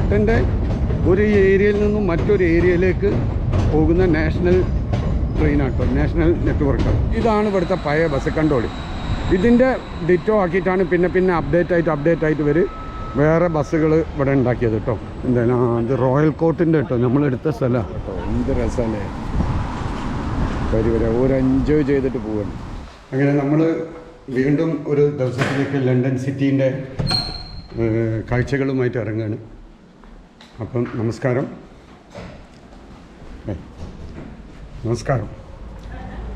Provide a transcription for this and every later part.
ബ്രിട്ടൻ്റെ ഒരു ഏരിയയിൽ നിന്നും മറ്റൊരു ഏരിയയിലേക്ക് പോകുന്ന നാഷണൽ ട്രെയിനാട്ടോ, നാഷണൽ നെറ്റ്വർക്ക്. ഇതാണ് ഇവിടുത്തെ പഴയ ബസ് കണ്ടോളി. ഇതിൻ്റെ ഡിറ്റോ ആക്കിയിട്ടാണ് പിന്നെ അപ്ഡേറ്റ് ആയിട്ട് വേറെ ബസ്സുകൾ ഇവിടെ ഉണ്ടാക്കിയത് കേട്ടോ. എന്തായാലും അത് റോയൽ കോർട്ടിൻ്റെ കേട്ടോ, നമ്മളെടുത്ത സ്ഥലമാണ് കേട്ടോ. എന്ത് രസമല്ലേ, ഒരു എൻജോയ് ചെയ്തിട്ട് പോവുകയാണ്. അങ്ങനെ നമ്മൾ വീണ്ടും ഒരു ദിവസത്തിലേക്ക് ലണ്ടൻ സിറ്റീൻ്റെ കാഴ്ചകളുമായിട്ട് ഇറങ്ങുകയാണ്. അപ്പം നമസ്കാരം.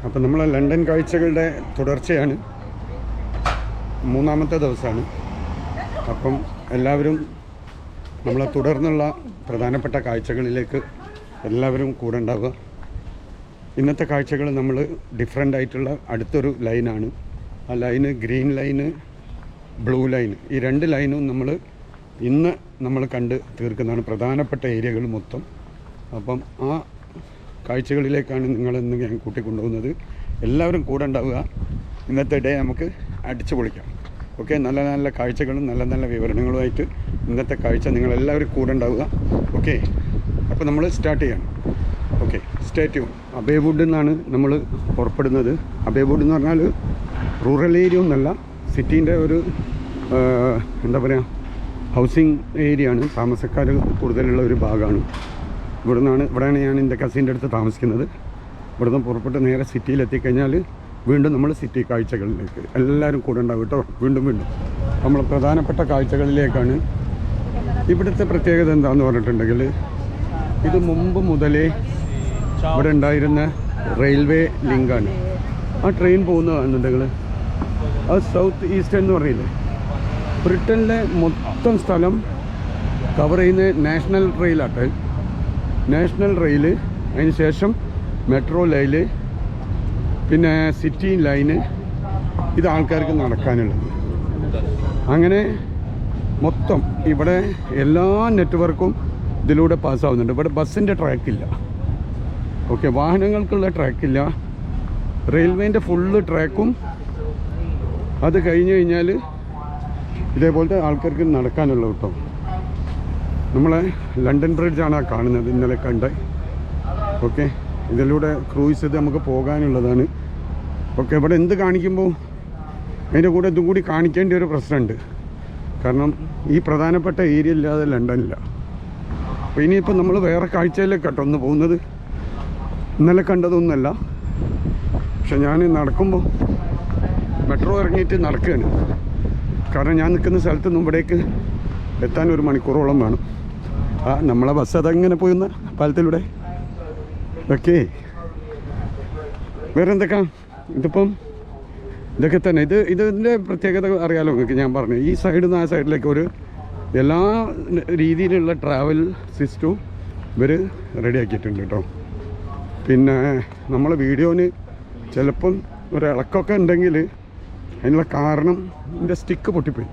അപ്പം നമ്മൾ ലണ്ടൻ കാഴ്ചകളുടെ തുടർച്ചയാണ്, മൂന്നാമത്തെ ദിവസമാണ്. അപ്പം എല്ലാവരും നമ്മളെ തുടർന്നുള്ള പ്രധാനപ്പെട്ട കാഴ്ചകളിലേക്ക് എല്ലാവരും കൂടെ ഉണ്ടാവുക. ഇന്നത്തെ കാഴ്ചകൾ നമ്മൾ ഡിഫറെൻ്റ് ആയിട്ടുള്ള അടുത്തൊരു ലൈനാണ്. ആ line green line, blue line, ഈ രണ്ട് ലൈനും ഇന്ന് നമ്മൾ കണ്ട് തീർക്കുന്നതാണ് പ്രധാനപ്പെട്ട ഏരിയകൾ മൊത്തം. അപ്പം ആ കാഴ്ചകളിലേക്കാണ് നിങ്ങളിന്ന് ഞാൻ കൂട്ടിക്കൊണ്ടുപോകുന്നത്. എല്ലാവരും കൂടെ ഉണ്ടാവുക. ഇന്നത്തെ ഡേ നമുക്ക് അടിച്ചു പൊളിക്കാം. ഓക്കെ, നല്ല നല്ല കാഴ്ചകളും നല്ല വിവരണങ്ങളുമായിട്ട് ഇന്നത്തെ കാഴ്ച നിങ്ങളെല്ലാവരും കൂടെ ഉണ്ടാവുക. ഓക്കെ, അപ്പോൾ നമ്മൾ സ്റ്റാർട്ട് ചെയ്യണം. Okay, stay tune. അബേവുഡിൽ നിന്നാണ് നമ്മൾ പുറപ്പെടുന്നത്. അബേവുഡ് എന്ന് പറഞ്ഞാൽ റൂറൽ ഏരിയ ഒന്നല്ല, സിറ്റീൻ്റെ ഒരു എന്താ ഹൗസിങ് ഏരിയ ആണ്, താമസക്കാർ കൂടുതലുള്ള ഒരു ഭാഗമാണ്. ഇവിടെയാണ് ഞാൻ എൻ്റെ കസിൻ്റെ അടുത്ത് താമസിക്കുന്നത്. ഇവിടുന്ന് പുറപ്പെട്ട് നേരെ സിറ്റിയിലെത്തിക്കഴിഞ്ഞാൽ വീണ്ടും നമ്മൾ സിറ്റി കാഴ്ചകളിലേക്ക് എല്ലാവരും കൂടെ ഉണ്ടാവും കേട്ടോ. വീണ്ടും നമ്മൾ പ്രധാനപ്പെട്ട കാഴ്ചകളിലേക്കാണ്. ഇവിടുത്തെ പ്രത്യേകത എന്താണെന്ന് പറഞ്ഞിട്ടുണ്ടെങ്കിൽ, ഇത് മുമ്പ് മുതലേ ഇവിടെ ഉണ്ടായിരുന്ന റെയിൽവേ ലിങ്കാണ്. ആ ട്രെയിൻ പോകുന്നതാണെന്നുണ്ടെങ്കിൽ അത് സൗത്ത് ഈസ്റ്റ് എന്ന് പറയില്ലേ, ബ്രിട്ടനിലെ മൊത്തം സ്ഥലം കവർ ചെയ്യുന്ന നാഷണൽ റെയിലാട്ടെ. നാഷണൽ റെയിൽ, അതിന് ശേഷം മെട്രോ ലൈന്, പിന്നെ സിറ്റി ലൈന്, ഇത് ആൾക്കാർക്ക് നടക്കാനുള്ളത്. അങ്ങനെ മൊത്തം ഇവിടെ എല്ലാ നെറ്റ്വർക്കും ഇതിലൂടെ പാസ്സാവുന്നുണ്ട്. ഇവിടെ ബസ്സിൻ്റെ ട്രാക്കില്ല. ഓക്കെ, വാഹനങ്ങൾക്കുള്ള ട്രാക്കില്ല. റെയിൽവേൻ്റെ ഫുള്ള് ട്രാക്കും അത് കഴിഞ്ഞ് കഴിഞ്ഞാൽ ഇതേപോലത്തെ ആൾക്കാർക്ക് നടക്കാനുള്ള കേട്ടോ. നമ്മളെ ലണ്ടൻ ബ്രിഡ്ജാണ് ആ കാണുന്നത്, ഇന്നലെ കണ്ട. ഓക്കെ, ഇതിലൂടെ ക്രൂയിസ് ഇത് നമുക്ക് പോകാനുള്ളതാണ്. ഓക്കെ, ഇവിടെ എന്ത് കാണിക്കുമ്പോൾ അതിൻ്റെ കൂടെ ഇതും കൂടി കാണിക്കേണ്ട ഒരു പ്രശ്നമുണ്ട്. കാരണം ഈ പ്രധാനപ്പെട്ട ഏരിയ ഇല്ലാതെ ലണ്ടനില്ല. അപ്പോൾ ഇനിയിപ്പോൾ നമ്മൾ വേറെ കാഴ്ചയിലേക്ക് കേട്ടോ ഒന്ന് പോകുന്നത്. ഇന്നലെ കണ്ടതൊന്നുമല്ല, പക്ഷെ ഞാൻ നടക്കുമ്പോൾ മെട്രോ ഇറങ്ങിയിട്ട് നടക്കുകയാണ്. കാരണം ഞാൻ നിൽക്കുന്ന സ്ഥലത്ത് നിന്നും ഇവിടേക്ക് എത്താൻ 1 മണിക്കൂറോളം വേണം. നമ്മളെ ബസ് അതങ്ങനെ പോയുന്ന പാലത്തിലൂടെ. ഓക്കെ, വേറെ എന്തൊക്കെ ഇതിപ്പം ഇതൊക്കെ തന്നെ. ഇതിൻ്റെ പ്രത്യേകത അറിയാലോ നിങ്ങൾക്ക്. ഞാൻ പറഞ്ഞു, ഈ സൈഡിൽ നിന്ന് ആ സൈഡിലേക്ക് എല്ലാ രീതിയിലുള്ള ട്രാവൽ സിസ്റ്റവും ഇവർ റെഡിയാക്കിയിട്ടുണ്ട് കേട്ടോ. പിന്നെ നമ്മളെ വീഡിയോന് ചിലപ്പം ഒരു ഇളക്കമൊക്കെ ഉണ്ടെങ്കിൽ അതിനുള്ള കാരണം എൻ്റെ സ്റ്റിക്ക് പൊട്ടിപ്പോയി.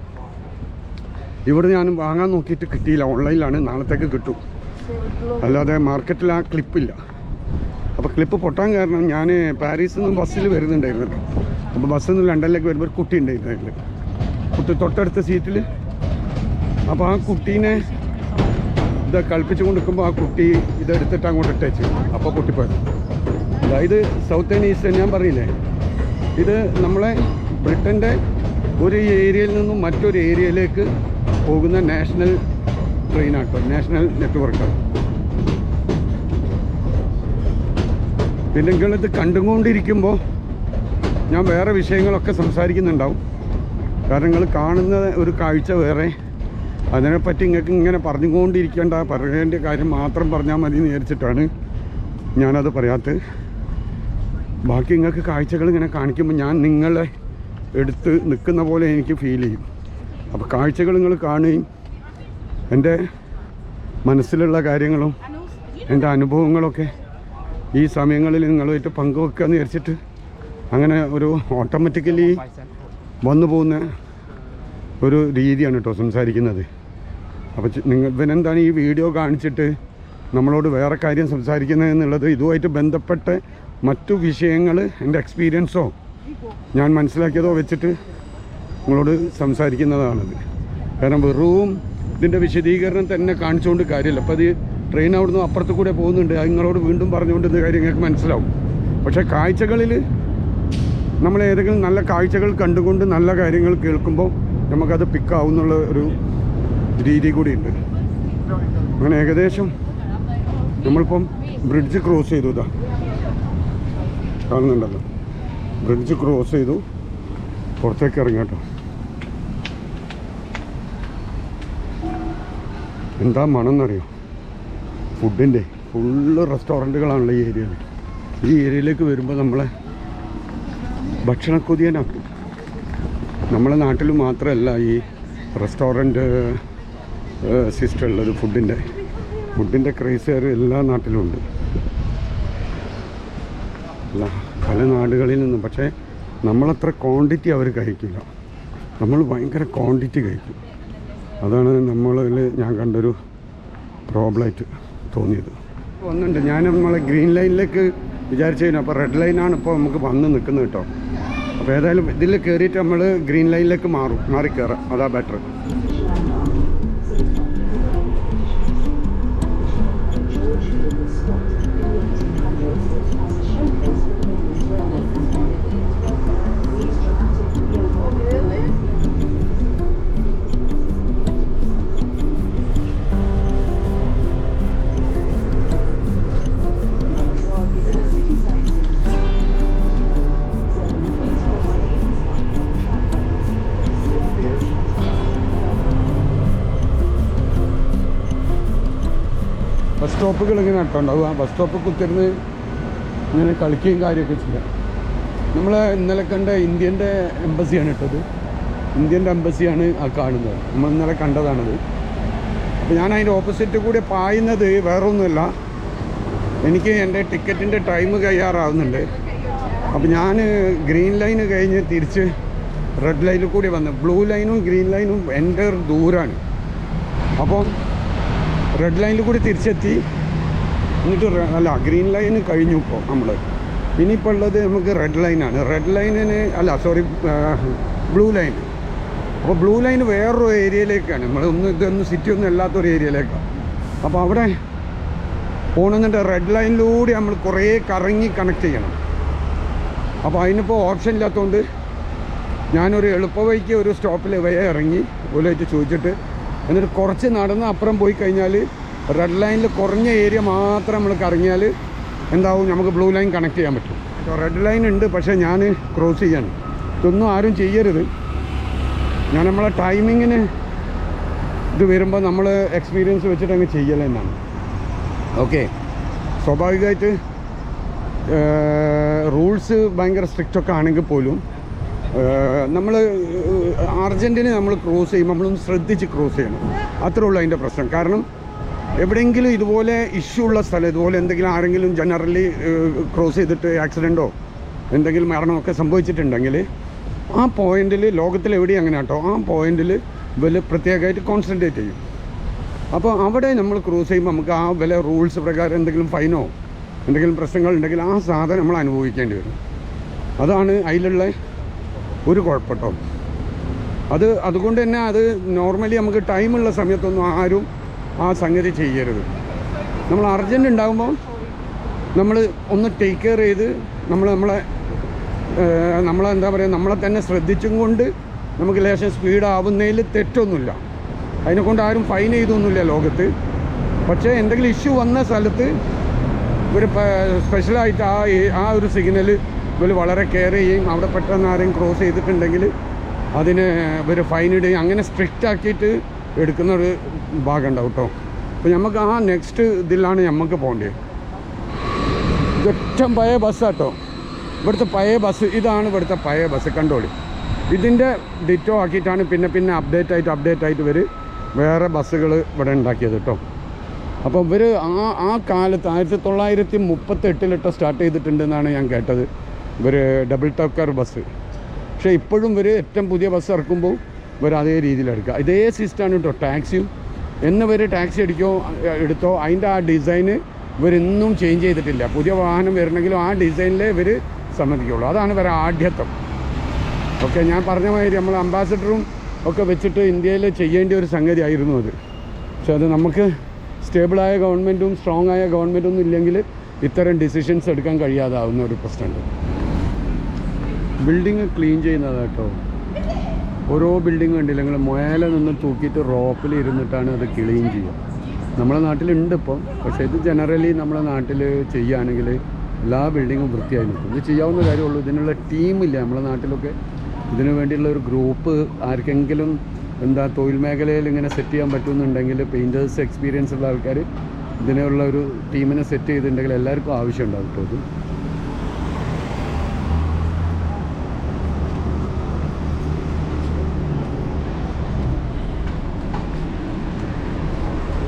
ഇവിടെ ഞാൻ വാങ്ങാൻ നോക്കിയിട്ട് കിട്ടിയില്ല. ഓൺലൈനിലാണ്, നാളത്തേക്ക് കിട്ടും. അല്ലാതെ മാർക്കറ്റിൽ ആ ക്ലിപ്പില്ല. അപ്പോൾ ക്ലിപ്പ് പൊട്ടാൻ കാരണം ഞാൻ പാരീസിൽ നിന്ന് ബസ്സിൽ വരുന്നുണ്ടായിരുന്നല്ലോ. അപ്പോൾ ബസ്സിൽ നിന്ന് ലണ്ടനിലേക്ക് വരുമ്പോൾ ഒരു കുട്ടി ഉണ്ടായിരുന്നു. കുട്ടി തൊട്ടടുത്ത സീറ്റിൽ. അപ്പോൾ ആ കുട്ടീനെ ഇത് കളിപ്പിച്ചു കൊണ്ടിരിക്കുമ്പോൾ ആ കുട്ടി ഇതെടുത്തിട്ട് അങ്ങോട്ട് ഇട്ടേച്ച്. അപ്പോൾ പൊട്ടിപ്പോയത്. അതായത് സൗത്ത് ആൻഡ് ഈസ്റ്റ് ഞാൻ പറയില്ലേ, ഇത് നമ്മളെ ബ്രിട്ടൻ്റെ ഒരു ഏരിയയിൽ നിന്നും മറ്റൊരു ഏരിയയിലേക്ക് പോകുന്ന നാഷണൽ ട്രെയിനാട്ടോ, നാഷണൽ നെറ്റ്വർക്ക്. പിന്നെ നിങ്ങളിത് കണ്ടുകൊണ്ടിരിക്കുമ്പോൾ ഞാൻ വേറെ വിഷയങ്ങളൊക്കെ സംസാരിക്കുന്നുണ്ടാവും. കാരണം നിങ്ങൾ കാണുന്ന ഒരു കാഴ്ച വേറെ, അതിനെപ്പറ്റി നിങ്ങൾക്ക് ഇങ്ങനെ പറഞ്ഞുകൊണ്ടിരിക്കേണ്ട, പറയേണ്ട കാര്യം മാത്രം പറഞ്ഞാൽ മതി എന്ന് വിചാരിച്ചിട്ടാണ് ഞാനത് പറയാത്തത്. ബാക്കി നിങ്ങൾക്ക് കാഴ്ചകൾ ഇങ്ങനെ കാണിക്കുമ്പോൾ ഞാൻ നിങ്ങളെ എടുത്ത് നിൽക്കുന്ന പോലെ എനിക്ക് ഫീൽ ചെയ്യും. അപ്പോൾ കാഴ്ചകൾ നിങ്ങൾ കാണുകയും എൻ്റെ മനസ്സിലുള്ള കാര്യങ്ങളും എൻ്റെ അനുഭവങ്ങളൊക്കെ ഈ സമയങ്ങളിൽ നിങ്ങളുമായിട്ട് പങ്കുവെക്കുക എന്ന് വിചാരിച്ചിട്ട് അങ്ങനെ ഒരു ഓട്ടോമാറ്റിക്കലി വന്നു പോകുന്ന ഒരു രീതിയാണ് കേട്ടോ സംസാരിക്കുന്നത്. അപ്പോൾ ഇവനെന്താണ് ഈ വീഡിയോ കാണിച്ചിട്ട് നമ്മളോട് വേറെ കാര്യം സംസാരിക്കുന്നത് എന്നുള്ളത് ഇതുമായിട്ട് ബന്ധപ്പെട്ട മറ്റു വിഷയങ്ങൾ എൻ്റെ എക്സ്പീരിയൻസോ ഞാൻ മനസ്സിലാക്കിയതോ വെച്ചിട്ട് നിങ്ങളോട് സംസാരിക്കുന്നതാണത്. കാരണം വെറും ഇതിൻ്റെ വിശദീകരണം തന്നെ കാണിച്ചുകൊണ്ട് കാര്യമില്ല. അപ്പോൾ അത് ട്രെയിൻ അവിടുന്ന് അപ്പുറത്ത് കൂടെ പോകുന്നുണ്ട്, അത് നിങ്ങളോട് വീണ്ടും പറഞ്ഞുകൊണ്ടിരുന്ന കാര്യം നിങ്ങൾക്ക് മനസ്സിലാവും. പക്ഷേ കാഴ്ചകളിൽ നമ്മൾ ഏതെങ്കിലും നല്ല കാഴ്ചകൾ കണ്ടുകൊണ്ട് നല്ല കാര്യങ്ങൾ കേൾക്കുമ്പോൾ നമുക്കത് പിക്കാവുന്നുള്ള ഒരു രീതി കൂടിയുണ്ട്. അങ്ങനെ ഏകദേശം നമ്മളിപ്പം ബ്രിഡ്ജ് ക്രോസ് ചെയ്തു. ഇതാ കാണുന്നുണ്ടല്ലോ, ബ്രിഡ്ജ് ക്രോസ് ചെയ്തു, പുറത്തേക്ക് ഇറങ്ങാട്ടോ. എന്താ മണം എന്നറിയോ? ഫുഡിൻ്റെ ഫുള്ള് റെസ്റ്റോറൻറ്റുകളാണല്ലോ ഈ ഏരിയയിൽ. ഈ ഏരിയയിലേക്ക് വരുമ്പോൾ നമ്മളെ ഭക്ഷണക്കൊതിയനാക്കും. നമ്മളെ നാട്ടിൽ മാത്രമല്ല ഈ റെസ്റ്റോറൻറ്റ് സിസ്റ്റം ഉള്ളത്. ഫുഡിൻ്റെ ക്രേസുകാർ എല്ലാ നാട്ടിലും ഉണ്ട്, അല്ല പല നാടുകളിൽ നിന്നും. പക്ഷേ നമ്മളത്ര ക്വാണ്ടിറ്റി അവർ കഴിക്കില്ല, നമ്മൾ ഭയങ്കര ക്വാണ്ടിറ്റി കഴിക്കും. അതാണ് നമ്മളിൽ ഞാൻ കണ്ടൊരു പ്രോബ്ലമായിട്ട് തോന്നിയത്. വന്നിട്ടുണ്ട് ഞാൻ നമ്മളെ ഗ്രീൻ ലൈനിലേക്ക് വിചാരിച്ചു കഴിഞ്ഞാൽ, അപ്പോൾ റെഡ് ലൈനാണ് ഇപ്പോൾ നമുക്ക് വന്ന് നിൽക്കുന്നത് കേട്ടോ. അപ്പോൾ ഏതായാലും ഇതിൽ കയറിയിട്ട് നമ്മൾ ഗ്രീൻ ലൈനിലേക്ക് മാറി കയറാം, അതാ ബെറ്റർ. ബസ് സ്റ്റോപ്പുകൾ ഇങ്ങനെ നട്ടുണ്ടാവും. ആ ബസ് സ്റ്റോപ്പ് കുത്തിരുന്ന് ഇങ്ങനെ കളിക്കുകയും കാര്യമൊക്കെ ചെയ്യാം. നമ്മൾ ഇന്നലെ കണ്ട ഇന്ത്യൻ്റെ എംബസിയാണ് ഇട്ടത്. ഇന്ത്യൻ്റെ എംബസിയാണ് ആ കാണുന്നത്. നമ്മൾ ഇന്നലെ കണ്ടതാണത്. അപ്പോൾ ഞാൻ അതിൻ്റെ ഓപ്പോസിറ്റ് കൂടെ പായുന്നത് വേറൊന്നുമില്ല, എനിക്ക് എൻ്റെ ടിക്കറ്റിൻ്റെ ടൈം കഴിയാറാവുന്നുണ്ട്. അപ്പോൾ ഞാൻ ഗ്രീൻ ലൈന് കഴിഞ്ഞ് തിരിച്ച് റെഡ് ലൈനിൽ കൂടി വന്ന്, ബ്ലൂ ലൈനും ഗ്രീൻ ലൈനും എൻ്റെ ദൂരമാണ്. അപ്പം റെഡ് ലൈനിൽ കൂടി തിരിച്ചെത്തി. എന്നിട്ട് ഗ്രീൻ ലൈന് കഴിഞ്ഞു ഇപ്പോൾ നമ്മൾ. ഇനിയിപ്പോൾ ഉള്ളത് നമുക്ക് റെഡ് ലൈനാണ്. റെഡ് ലൈനിന് ബ്ലൂ ലൈൻ. അപ്പോൾ ബ്ലൂ ലൈൻ വേറൊരു ഏരിയയിലേക്കാണ്, ഇതൊന്നും സിറ്റി ഒന്നും അല്ലാത്തൊരു ഏരിയയിലേക്കാണ്. അപ്പോൾ അവിടെ പോകണമെന്നുണ്ട് റെഡ് ലൈനിലൂടെ നമ്മൾ കുറേ കറങ്ങി കണക്ട് ചെയ്യണം. അപ്പോൾ അതിനിപ്പോൾ ഓപ്ഷൻ ഇല്ലാത്തതുകൊണ്ട് ഞാനൊരു എളുപ്പവഴിക്ക് ഒരു സ്റ്റോപ്പിൽ ഇറങ്ങി ഓലായിട്ട് ചോദിച്ചിട്ട്, എന്നിട്ട് കുറച്ച് നടന്ന് അപ്പുറം പോയി കഴിഞ്ഞാൽ റെഡ് ലൈനിൽ കുറഞ്ഞ ഏരിയ മാത്രം നമ്മൾ കറങ്ങിയാൽ എന്താവും, നമുക്ക് ബ്ലൂ ലൈൻ കണക്ട് ചെയ്യാൻ പറ്റും. റെഡ് ലൈൻ ഉണ്ട്, പക്ഷേ ഞാൻ ക്രോസ് ചെയ്യാണ്. ഇതൊന്നും ആരും ചെയ്യരുത്. ഞാൻ നമ്മളെ ടൈമിങ്ങിന് ഇത് വരുമ്പോൾ നമ്മൾ എക്സ്പീരിയൻസ് വെച്ചിട്ട് അങ്ങ് ചെയ്യൽ തന്നെയാണ്. ഓക്കെ, സ്വാഭാവികമായിട്ട് റൂൾസ് ഭയങ്കര സ്ട്രിക്റ്റൊക്കെ ആണെങ്കിൽ പോലും നമ്മൾ അർജൻറ്റിന് നമ്മൾ ക്രോസ് ചെയ്യുമ്പോൾ നമ്മളൊന്ന് ശ്രദ്ധിച്ച് ക്രോസ് ചെയ്യണം. അത്രേ ഉള്ളൂ അതിൻ്റെ പ്രശ്നം. കാരണം എവിടെയെങ്കിലും ഇതുപോലെ ഇഷ്യൂ ഉള്ള സ്ഥലം, ഇതുപോലെ എന്തെങ്കിലും ആരെങ്കിലും ജനറലി ക്രോസ് ചെയ്തിട്ട് ആക്സിഡൻറ്റോ എന്തെങ്കിലും മരണമൊക്കെ സംഭവിച്ചിട്ടുണ്ടെങ്കിൽ ആ പോയിന്റിൽ, ലോകത്തിൽ എവിടെയും അങ്ങനെ കേട്ടോ, ആ പോയിന്റിൽ ഇവർ പ്രത്യേകമായിട്ട് കോൺസെൻട്രേറ്റ് ചെയ്യും. അപ്പോൾ അവിടെ നമ്മൾ ക്രോസ് ചെയ്യുമ്പോൾ നമുക്ക് ആ വില റൂൾസ് പ്രകാരം എന്തെങ്കിലും ഫൈനോ എന്തെങ്കിലും പ്രശ്നങ്ങളുണ്ടെങ്കിൽ ആ സാധനം നമ്മൾ അനുഭവിക്കേണ്ടി വരും. അതാണ് അതിലുള്ള ഒരു കുഴപ്പട്ടോ. അതുകൊണ്ട് തന്നെ അത് നോർമലി നമുക്ക് ടൈമുള്ള സമയത്തൊന്നും ആരും ആ സംഗതി ചെയ്യരുത്. നമ്മൾ അർജൻറ്റ് ഉണ്ടാകുമ്പോൾ നമ്മൾ ഒന്ന് ടേക്ക് കെയർ ചെയ്ത് നമ്മളെന്താ പറയുക, നമ്മളെ തന്നെ ശ്രദ്ധിച്ചും കൊണ്ട് നമുക്ക് ലേശം സ്പീഡാവുന്നതിൽ തെറ്റൊന്നുമില്ല. അതിനെക്കൊണ്ട് ആരും ഫൈൻ ചെയ്തൊന്നുമില്ല ലോകത്ത്. പക്ഷേ എന്തെങ്കിലും ഇഷ്യൂ വന്ന സ്ഥലത്ത് ഇവർ സ്പെഷ്യലായിട്ട് ആ ഒരു സിഗ്നൽ ഇവർ വളരെ കെയർ ചെയ്യും. അവിടെ പെട്ടെന്ന് ആരെയും ക്രോസ് ചെയ്തിട്ടുണ്ടെങ്കിൽ അതിന് ഇവർ ഫൈൻ ഇടുകയും അങ്ങനെ സ്ട്രിക്റ്റ് ആക്കിയിട്ട് എടുക്കുന്നൊരു ഭാഗം ഉണ്ടാവും കേട്ടോ. അപ്പോൾ നമുക്ക് ആ നെക്സ്റ്റ് ഇതിലാണ് നമുക്ക് പോകേണ്ടത്. ഏറ്റവും പഴയ ബസ്സാട്ടോ ഇവിടുത്തെ പഴയ ബസ്. ഇതാണ് ഇവിടുത്തെ പഴയ ബസ്, കണ്ടോളി. ഇതിൻ്റെ ഡിറ്റോ ആക്കിയിട്ടാണ് പിന്നെ അപ്ഡേറ്റ് ആയിട്ട് ഇവർ വേറെ ബസ്സുകൾ ഇവിടെ ഉണ്ടാക്കിയത് കേട്ടോ. അപ്പോൾ ഇവർ ആ കാലത്ത് 1938 സ്റ്റാർട്ട് ചെയ്തിട്ടുണ്ടെന്നാണ് ഞാൻ കേട്ടത്, ഇവർ ഡബിൾ ടക്കർ ബസ്. പക്ഷേ ഇപ്പോഴും ഇവർ ഏറ്റവും പുതിയ ബസ് ഇറക്കുമ്പോൾ ഇവർ അതേ രീതിയിലെടുക്കുക. ഇതേ സിസ്റ്റമാണ് കേട്ടോ ടാക്സിയും. ഇവർ ടാക്സി എടുത്തോ അതിൻ്റെ ആ ഡിസൈന് ഇവരൊന്നും ചേഞ്ച് ചെയ്തിട്ടില്ല. പുതിയ വാഹനം വരണമെങ്കിലും ആ ഡിസൈനിലേ ഇവർ സമ്മതിക്കുള്ളൂ. അതാണ് ഇവരെ ആഢ്യത്വം. ഓക്കെ, ഞാൻ പറഞ്ഞ മാതിരി നമ്മൾ അംബാസഡറും ഒക്കെ വെച്ചിട്ട് ഇന്ത്യയിൽ ചെയ്യേണ്ട ഒരു സംഗതി ആയിരുന്നു അത്. പക്ഷെ അത് നമുക്ക് സ്റ്റേബിളായ ഗവൺമെൻറ്റും സ്ട്രോങ് ആയ ഗവൺമെൻറ്റൊന്നും ഇല്ലെങ്കിൽ ഇത്തരം ഡിസിഷൻസ് എടുക്കാൻ കഴിയാതാവുന്ന ഒരു പ്രശ്നമുണ്ട്. ബിൽഡിങ് ക്ലീൻ ചെയ്യുന്നത് കേട്ടോ, ഓരോ ബിൽഡിങ് കണ്ടില്ലെങ്കിൽ മുയല നിന്ന് തൂക്കിയിട്ട് റോപ്പിൽ ഇരുന്നിട്ടാണ് അത് ക്ലീൻ ചെയ്യുക. നമ്മളെ നാട്ടിലുണ്ട് ഇപ്പം, പക്ഷേ ഇത് ജനറലി നമ്മളെ നാട്ടിൽ ചെയ്യുകയാണെങ്കിൽ എല്ലാ ബിൽഡിങ്ങും വൃത്തിയായി നിൽക്കും. ഇത് ചെയ്യാവുന്ന കാര്യമുള്ളൂ. ഇതിനുള്ള ടീമില്ല നമ്മളെ നാട്ടിലൊക്കെ. ഇതിനു വേണ്ടിയുള്ള ഒരു ഗ്രൂപ്പ് ആർക്കെങ്കിലും തൊഴിൽ മേഖലയിൽ ഇങ്ങനെ സെറ്റ് ചെയ്യാൻ പറ്റുമെന്നുണ്ടെങ്കിൽ, പെയിൻറ്റേഴ്സ് എക്സ്പീരിയൻസ് ഉള്ള ആൾക്കാർ ഇതിനുള്ള ഒരു ടീമിനെ സെറ്റ് ചെയ്തിട്ടുണ്ടെങ്കിൽ എല്ലാവർക്കും ആവശ്യമുണ്ടാവും കേട്ടോ. ഇത്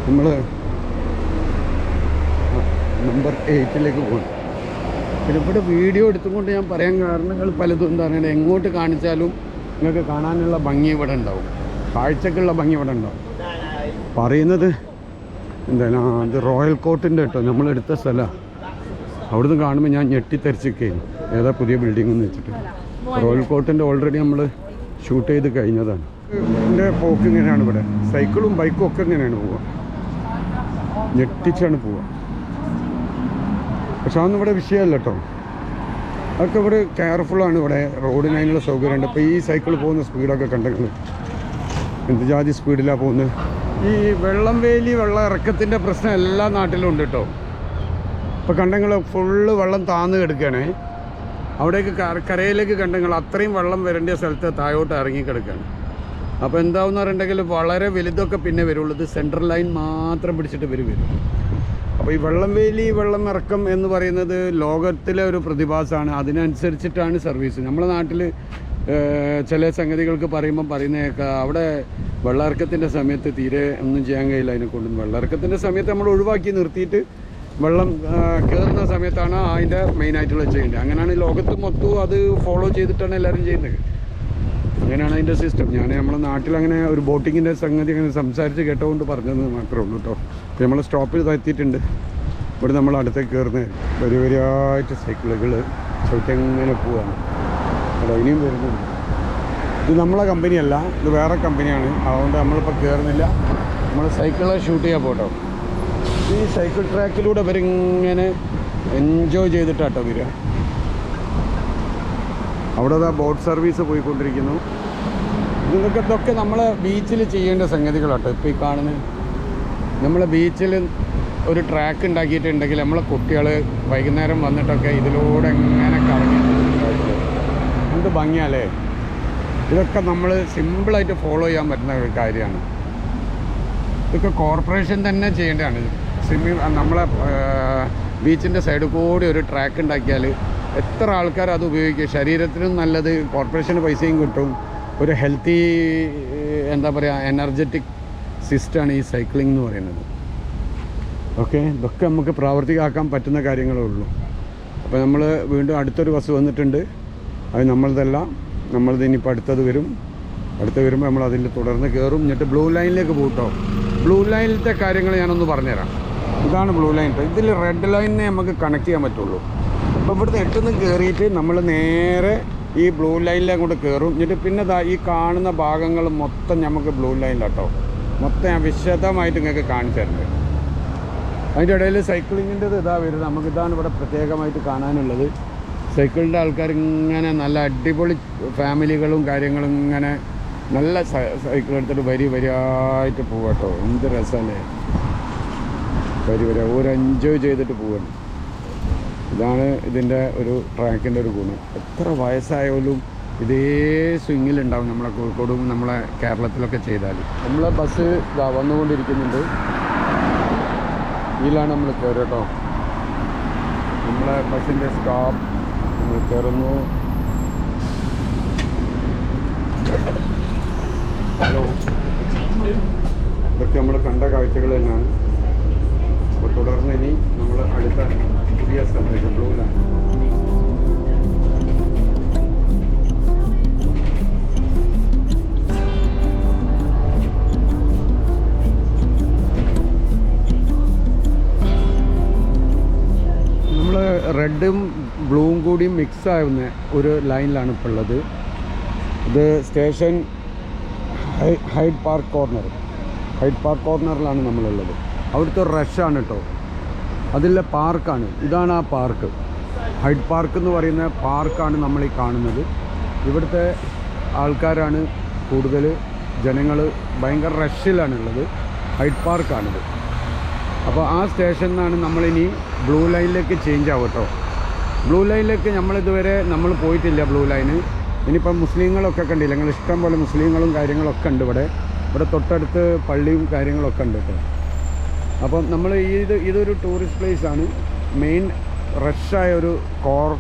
നമ്മൾ നമ്പർ 8 പോകണം. പിന്നെ ഇവിടെ വീഡിയോ എടുത്തുകൊണ്ട് ഞാൻ പറയാൻ കാരണങ്ങൾ പലതും എന്താ പറയുക, എങ്ങോട്ട് കാണിച്ചാലും നിങ്ങൾക്ക് കാണാനുള്ള ഭംഗി ഇവിടെ ഉണ്ടാവും, കാഴ്ചക്കുള്ള ഭംഗി ഇവിടെ ഉണ്ടാവും. പറയുന്നത് എന്താണ്, അത് റോയൽ കോർട്ടിൻ്റെ കേട്ടോ നമ്മളെടുത്ത സ്ഥലമാണ്. അവിടുന്ന് കാണുമ്പോൾ ഞാൻ ഞെട്ടിത്തരിച്ചിരിക്കുകയാണ്, ഏതാ പുതിയ ബിൽഡിംഗ് എന്ന് വെച്ചിട്ട്. റോയൽ കോർട്ടിൻ്റെ ഓൾറെഡി നമ്മൾ ഷൂട്ട് ചെയ്ത് കഴിഞ്ഞതാണ്. എൻ്റെ പോക്ക് ഇങ്ങനെയാണ്. ഇവിടെ സൈക്കിളും ബൈക്കും ഒക്കെ ഇങ്ങനെയാണ് പോവുക, ഞെട്ടിച്ചാണ് പോവുക. പക്ഷെ അതൊന്നും ഇവിടെ വിഷയമല്ല കേട്ടോ. അതൊക്കെ ഇവിടെ കെയർഫുള്ളാണ്. ഇവിടെ റോഡിന് അതിനുള്ള സൗകര്യമുണ്ട്. ഇപ്പോൾ ഈ സൈക്കിൾ പോകുന്ന സ്പീഡൊക്കെ കണ്ടെങ്കിൽ എന്ത് ജാതി സ്പീഡിലാണ് പോകുന്നത്. ഈ വെള്ളം ഇറക്കത്തിൻ്റെ പ്രശ്നം എല്ലാ നാട്ടിലും ഉണ്ട് കേട്ടോ. ഇപ്പോൾ കണ്ടെങ്കിൽ ഫുള്ള് വെള്ളം താന്ന് കിടക്കുകയാണ്. അവിടേക്ക് കരയിലേക്ക് കണ്ടെങ്കിൽ അത്രയും വെള്ളം വരേണ്ട സ്ഥലത്ത് താഴോട്ട് ഇറങ്ങിക്കിടക്കുകയാണ്. അപ്പോൾ എന്താവെന്ന് പറഞ്ഞിട്ടുണ്ടെങ്കിൽ വളരെ വലുതൊക്കെ പിന്നെ വരുള്ളൂ. ഇത് സെൻട്രൽ ലൈൻ മാത്രം പിടിച്ചിട്ട് വരും. അപ്പോൾ ഈ വെള്ളം ഇറക്കം എന്ന് പറയുന്നത് ലോകത്തിലെ ഒരു പ്രതിഭാസമാണ്. അതിനനുസരിച്ചിട്ടാണ് സർവീസ്. നമ്മുടെ നാട്ടിൽ ചില സംഗതികൾക്ക് പറയുന്നതൊക്കെ അവിടെ വെള്ളമിറക്കത്തിൻ്റെ സമയത്ത് തീരെ ഒന്നും ചെയ്യാൻ കഴിയില്ല. അതിനെക്കൊണ്ടും വെള്ളമിറക്കത്തിൻ്റെ സമയത്ത് നമ്മൾ ഒഴിവാക്കി നിർത്തിയിട്ട് വെള്ളം കയറുന്ന സമയത്താണ് അതിൻ്റെ മെയിനായിട്ടുള്ള ചെയ്യേണ്ടത്. അങ്ങനെയാണ് ലോകത്ത് മൊത്തവും അത് ഫോളോ ചെയ്തിട്ടാണ് എല്ലാവരും ചെയ്യുന്നത്. അങ്ങനെയാണ് അതിൻ്റെ സിസ്റ്റം. ഞാൻ നമ്മളെ നാട്ടിൽ അങ്ങനെ ഒരു ബോട്ടിങ്ങിൻ്റെ സംഗതി അങ്ങനെ സംസാരിച്ച് കേട്ടുകൊണ്ട് പറഞ്ഞത് മാത്രമേ ഉള്ളൂ കേട്ടോ. അപ്പോൾ നമ്മൾ സ്റ്റോപ്പിൽ എത്തിയിട്ടുണ്ട്. ഇവിടെ നമ്മൾ അടുത്തേക്ക് കയറുന്നത് വരിയായിട്ട് സൈക്കിളുകൾ ചവിട്ടിങ്ങനെ പോവുകയാണ്. അല്ല ഇനിയും വരുന്നുണ്ട്. ഇത് നമ്മളെ കമ്പനിയല്ല, ഇത് വേറെ കമ്പനിയാണ്. അതുകൊണ്ട് നമ്മളിപ്പോൾ കയറുന്നില്ല. നമ്മൾ സൈക്കിളെ ഷൂട്ട് ചെയ്യാൻ പോട്ടോ. ഈ സൈക്കിൾ ട്രാക്കിലൂടെ അവരിങ്ങനെ എൻജോയ് ചെയ്തിട്ടാട്ടോ വരിക. അവിടെ ബോട്ട് സർവീസ് പോയിക്കൊണ്ടിരിക്കുന്നു. ഇതൊക്കെ നമ്മളെ ബീച്ചിൽ ചെയ്യേണ്ട സംഗതികളാട്ടോ. ഇപ്പോൾ ഈ കാണുന്നത് നമ്മളെ ബീച്ചിൽ ഒരു ട്രാക്ക് ഉണ്ടാക്കിയിട്ടുണ്ടെങ്കിൽ നമ്മളെ കുട്ടികൾ വൈകുന്നേരം വന്നിട്ടൊക്കെ ഇതിലൂടെ എങ്ങനെ കറങ്ങി എന്ത് ഭംഗിയല്ലേ. ഇതൊക്കെ നമ്മൾ സിമ്പിളായിട്ട് ഫോളോ ചെയ്യാൻ പറ്റുന്ന ഒരു കാര്യമാണ്. ഇതൊക്കെ കോർപ്പറേഷൻ തന്നെ ചെയ്യേണ്ടതാണ്. നമ്മളെ ബീച്ചിൻ്റെ സൈഡിൽ കൂടി ഒരു ട്രാക്ക് ഉണ്ടാക്കിയാൽ എത്ര ആൾക്കാർ അത് ഉപയോഗിക്കും. ശരീരത്തിനും നല്ലത്, കോർപ്പറേഷന് പൈസയും കിട്ടും. ഒരു ഹെൽത്തി എന്താ പറയുക എനർജറ്റിക് സിസ്റ്റമാണ് ഈ സൈക്ലിംഗ് എന്ന് പറയുന്നത്. ഓക്കെ, ഇതൊക്കെ നമുക്ക് പ്രാവർത്തികമാക്കാൻ പറ്റുന്ന കാര്യങ്ങളേ ഉള്ളൂ. അപ്പോൾ നമ്മൾ വീണ്ടും അടുത്തൊരു ബസ് വന്നിട്ടുണ്ട്. അത് നമ്മളത് ഇനിയിപ്പോൾ അടുത്തത് വരുമ്പോൾ നമ്മൾ അതിൽ തുടർന്ന് കയറും. എന്നിട്ട് ബ്ലൂ ലൈനിലേക്ക് പോകട്ടോ. ബ്ലൂ ലൈനിലത്തെ കാര്യങ്ങൾ ഞാനൊന്ന് പറഞ്ഞുതരാം. ഇതാണ് ബ്ലൂ ലൈൻ. ഇതിൽ റെഡ് ലൈനിനെ നമുക്ക് കണക്ട് ചെയ്യാൻ പറ്റുള്ളൂ. അപ്പോൾ ഇവിടുന്ന് 8 കയറിയിട്ട് നമ്മൾ നേരെ ഈ ബ്ലൂ ലൈനിലേക്ക് അങ്ങോട്ട് കയറും. എന്നിട്ട് പിന്നെ ഈ കാണുന്ന ഭാഗങ്ങൾ മൊത്തം നമുക്ക് ബ്ലൂ ലൈനിലാട്ടോ. മൊത്തം ഞാൻ വിശദമായിട്ട് നിങ്ങൾക്ക് കാണിച്ചു തരുന്നത്. അതിൻ്റെ ഇടയിൽ സൈക്ലിങ്ങിൻ്റെത് വരുന്നത്. നമുക്കിതാണ് ഇവിടെ പ്രത്യേകമായിട്ട് കാണാനുള്ളത്. സൈക്കിളിൻ്റെ ആൾക്കാർ ഇങ്ങനെ നല്ല അടിപൊളി ഫാമിലികളും കാര്യങ്ങളും ഇങ്ങനെ നല്ല സൈക്കിൾ എടുത്തിട്ട് വരിയായിട്ട് പോവാട്ടോ. എന്ത് രസമല്ലേ, വരി ഒരു എൻജോയ് ചെയ്തിട്ട് പോവാണ്. ഇതാണ് ഇതിൻ്റെ ഒരു ട്രാക്കിൻ്റെ ഒരു ഗുണം. എത്ര വയസ്സായാലും ഇതേ സ്വിങ്ങിലുണ്ടാവും നമ്മളെ കോഴിക്കോടും നമ്മളെ കേരളത്തിലൊക്കെ ചെയ്താൽ. നമ്മളെ ബസ് വന്നുകൊണ്ടിരിക്കുന്നുണ്ട്. ഇതിലാണ് നമ്മൾ കയറുക കേട്ടോ. നമ്മളെ ബസ്സിൻ്റെ സ്റ്റോപ്പ് നമ്മൾ കയറുന്നു. ഹലോ, ഇതൊക്കെ നമ്മൾ കണ്ട കാഴ്ചകൾ തന്നെയാണ്. അപ്പോൾ തുടർന്ന് ഇനി നമ്മൾ അടുത്ത പുതിയ സ്ഥലത്തേക്ക് ബ്ലൂ ലൈൻ. നമ്മൾ റെഡും ബ്ലൂവും കൂടിയും മിക്സ് ആവുന്ന ഒരു ലൈനിലാണ് ഇപ്പോൾ ഉള്ളത്. ഇത് station Hyde Park Corner. Hyde Park കോർണറിലാണ് നമ്മളുള്ളത്. അവിടുത്തെ ഒരു റഷാണ് കേട്ടോ. അതിലെ പാർക്കാണ്, ഇതാണ് ആ പാർക്ക്. ഹൈഡ് പാർക്ക് എന്ന് പറയുന്ന പാർക്കാണ് നമ്മൾ ഈ കാണുന്നത്. ഇവിടുത്തെ ആൾക്കാരാണ് കൂടുതൽ, ജനങ്ങൾ ഭയങ്കര റഷിലാണുള്ളത്. ഹൈഡ് പാർക്കാണിത്. അപ്പോൾ ആ സ്റ്റേഷനിൽ നിന്നാണ് നമ്മളിനി ബ്ലൂ ലൈനിലേക്ക് ചേഞ്ച് ആവും കേട്ടോ. ബ്ലൂ ലൈനിലേക്ക് നമ്മൾ പോയിട്ടില്ല. ബ്ലൂ ലൈന് ഇനിയിപ്പം മുസ്ലിങ്ങളൊക്കെ കണ്ടില്ല, നിങ്ങൾ ഇഷ്ടം പോലെ മുസ്ലിങ്ങളും കാര്യങ്ങളൊക്കെ ഉണ്ട് ഇവിടെ തൊട്ടടുത്ത് പള്ളിയും കാര്യങ്ങളൊക്കെ ഉണ്ട് കേട്ടോ. അപ്പം നമ്മൾ ഇതൊരു ടൂറിസ്റ്റ് പ്ലേസാണ്. മെയിൻ റഷായ ഒരു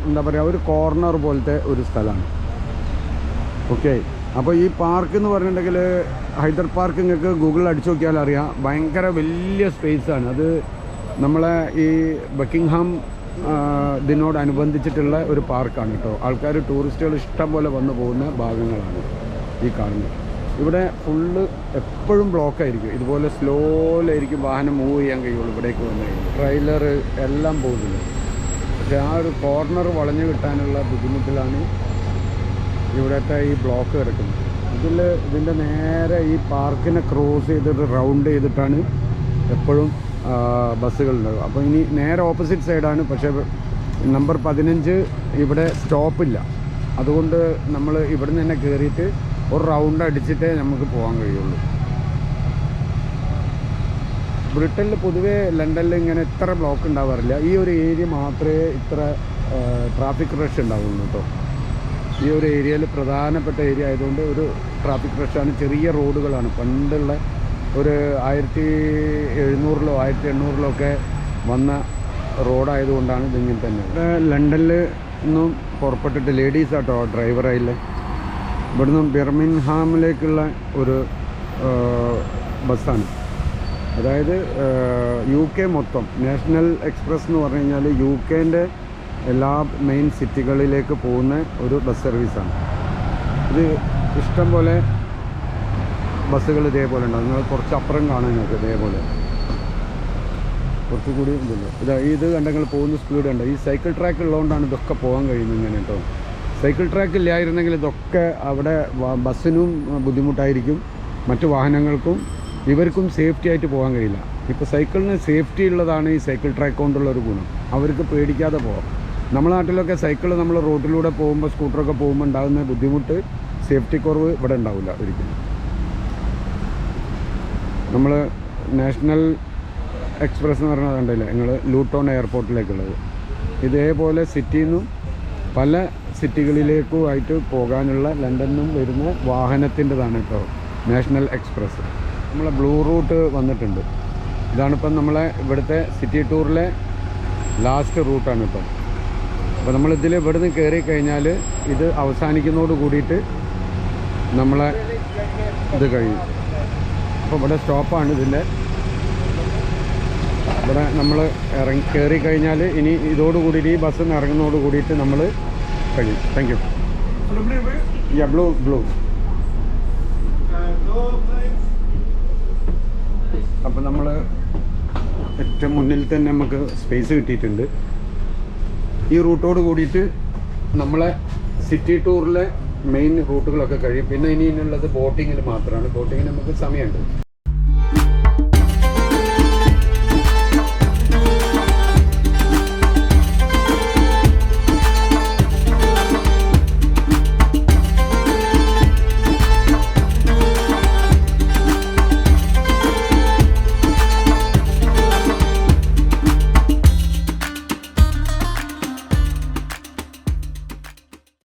എന്താ പറയുക, ഒരു കോർണർ പോലത്തെ ഒരു സ്ഥലമാണ്. ഓക്കെ, അപ്പോൾ ഈ പാർക്ക് എന്ന് പറഞ്ഞിട്ടുണ്ടെങ്കിൽ ഹൈദർ പാർക്ക് നിങ്ങൾക്ക് ഗൂഗിളിൽ അടിച്ചു നോക്കിയാൽ അറിയാം. ഭയങ്കര വലിയ സ്പേസാണ് അത്. നമ്മളെ ഈ ബക്കിംഗ്ഹാം ഇതിനോടനുബന്ധിച്ചിട്ടുള്ള ഒരു പാർക്കാണ് കേട്ടോ. ആൾക്കാർ, ടൂറിസ്റ്റുകൾ ഇഷ്ടം പോലെ വന്നു പോകുന്ന ഭാഗങ്ങളാണ് ഈ കാണുന്നത്. ഇവിടെ ഫുള്ള് എപ്പോഴും ബ്ലോക്കായിരിക്കും. ഇതുപോലെ സ്ലോയിലായിരിക്കും വാഹനം മൂവ് ചെയ്യാൻ കഴിയുള്ളൂ ഇവിടേക്ക് വന്നു കഴിഞ്ഞാൽ. ട്രെയിലർ എല്ലാം പോകുന്നത്. പക്ഷേ ആ ഒരു കോർണർ വളഞ്ഞു കിട്ടാനുള്ള ബുദ്ധിമുട്ടിലാണ് ഇവിടുത്തെ ഈ ബ്ലോക്ക് കിടക്കുന്നത്. ഇതിൻ്റെ നേരെ ഈ പാർക്കിനെ ക്രോസ് ചെയ്തിട്ട് റൗണ്ട് ചെയ്തിട്ടാണ് എപ്പോഴും ബസ്സുകളുണ്ടാകുക. അപ്പോൾ ഇനി നേരെ ഓപ്പോസിറ്റ് സൈഡാണ്. പക്ഷേ നമ്പർ 15 ഇവിടെ സ്റ്റോപ്പില്ല. അതുകൊണ്ട് നമ്മൾ ഇവിടെ നിന്ന് തന്നെ കയറിയിട്ട് ഒരു റൗണ്ട് അടിച്ചിട്ടേ നമുക്ക് പോകാൻ കഴിയുള്ളൂ. ബ്രിട്ടനിൽ പൊതുവേ ലണ്ടനിൽ ഇങ്ങനെ ഇത്ര ബ്ലോക്ക് ഉണ്ടാവാറില്ല. ഈ ഒരു ഏരിയ മാത്രമേ ഇത്ര ട്രാഫിക് റഷ് ഉണ്ടാവുള്ളൂ കേട്ടോ. ഈ ഒരു ഏരിയയിൽ പ്രധാനപ്പെട്ട ഏരിയ ആയതുകൊണ്ട് ഒരു ട്രാഫിക് റഷാണ്. ചെറിയ റോഡുകളാണ്. പണ്ടുള്ള ഒരു 1700-ലോ 1800-ലോ ഒക്കെ വന്ന റോഡായതുകൊണ്ടാണ് ഇതിങ്ങനെ തന്നെ. ഇവിടെ ലണ്ടനിൽ നിന്നും പുറപ്പെട്ടിട്ട് ലേഡീസ് ആട്ടോ ഡ്രൈവറായില്ലേ. ഇവിടുന്ന് ബിർമിംഗ്ഹാമിലേക്കുള്ള ഒരു ബസ്സാണ്. അതായത് UK മൊത്തം നാഷണൽ എക്സ്പ്രസ് എന്ന് പറഞ്ഞു കഴിഞ്ഞാൽ UKൻ്റെ എല്ലാ മെയിൻ സിറ്റികളിലേക്ക് പോകുന്ന ഒരു ബസ് സർവീസാണ്. ഇത് ഇഷ്ടം പോലെ ബസ്സുകൾ ഇതേപോലെ ഉണ്ടാകും. നിങ്ങൾ കുറച്ച് അപ്പുറം കാണാൻ നിങ്ങൾക്ക് ഇതേപോലെ കുറച്ചുകൂടി ഇതില്ല. ഇത് കണ്ടെങ്കിൽ പോകുന്ന സ്പീഡ് ഉണ്ട്. ഈ സൈക്കിൾ ട്രാക്ക് ഉള്ളതുകൊണ്ടാണ് ഇതൊക്കെ പോകാൻ കഴിയുന്നത് ഇങ്ങനെ കേട്ടോ. സൈക്കിൾ ട്രാക്ക് ഇല്ലായിരുന്നെങ്കിൽ ഇതൊക്കെ അവിടെ ബസ്സിനും ബുദ്ധിമുട്ടായിരിക്കും, മറ്റു വാഹനങ്ങൾക്കും ഇവർക്കും സേഫ്റ്റി ആയിട്ട് പോകാൻ കഴിയില്ല. ഇപ്പോൾ സൈക്കിളിന് സേഫ്റ്റി ഉള്ളതാണ് ഈ സൈക്കിൾ ട്രാക്ക് കൊണ്ടുള്ളൊരു ഗുണം. അവർക്ക് പേടിക്കാതെ പോകാം. നമ്മുടെ നാട്ടിലൊക്കെ സൈക്കിൾ നമ്മൾ റോഡിലൂടെ പോകുമ്പോൾ, സ്കൂട്ടറൊക്കെ പോകുമ്പോൾ ഉണ്ടാകുന്ന ബുദ്ധിമുട്ട്, സേഫ്റ്റി കുറവ് ഇവിടെ ഉണ്ടാവില്ല ഒരിക്കലും. നമ്മൾ നാഷണൽ എക്സ്പ്രസ് എന്ന് പറഞ്ഞാൽ കണ്ടില്ലേ നിങ്ങൾ, ലൂട്ടോൺ എയർപോർട്ടിലേക്കുള്ളത്. ഇതേപോലെ സിറ്റിയിൽ നിന്നും പല സിറ്റികളിലേക്കുമായിട്ട് പോകാനുള്ള ലണ്ടനിൽ വരുന്ന വാഹനത്തിൻ്റെതാണ് കേട്ടോ നാഷണൽ എക്സ്പ്രസ്. നമ്മളെ ബ്ലൂ റൂട്ട് വന്നിട്ടുണ്ട്. ഇതാണിപ്പം നമ്മളെ ഇവിടുത്തെ സിറ്റി ടൂറിലെ ലാസ്റ്റ് റൂട്ടാണ് ഇപ്പം. അപ്പോൾ നമ്മളിതിൽ ഇവിടുന്ന് കയറി കഴിഞ്ഞാൽ ഇത് അവസാനിക്കുന്നതോട് കൂടിയിട്ട് നമ്മളെ ഇത് കഴിയും. അപ്പോൾ ഇവിടെ സ്റ്റോപ്പാണ് ഇതിൻ്റെ. ഇവിടെ നമ്മൾ കയറി കഴിഞ്ഞാൽ ഇനി ഇതോടുകൂടിയിട്ട് ഈ ബസ്സിൽ നിന്ന് ഇറങ്ങുന്നതോട് കൂടിയിട്ട് നമ്മൾ കഴിയും. Thank you. ബ്ലൂ. അപ്പോൾ നമ്മൾ ഏറ്റവും മുന്നിൽ തന്നെ നമുക്ക് സ്പേസ് കിട്ടിയിട്ടുണ്ട്. ഈ റൂട്ടോട് കൂടിയിട്ട് നമ്മളെ സിറ്റി ടൂറിലെ മെയിൻ റൂട്ടുകളൊക്കെ കഴിയും. പിന്നെ ഇനിയുള്ളത് ബോട്ടിങ്ങിൽ മാത്രമാണ്. ബോട്ടിങ്ങിന് നമുക്ക് സമയമുണ്ട്.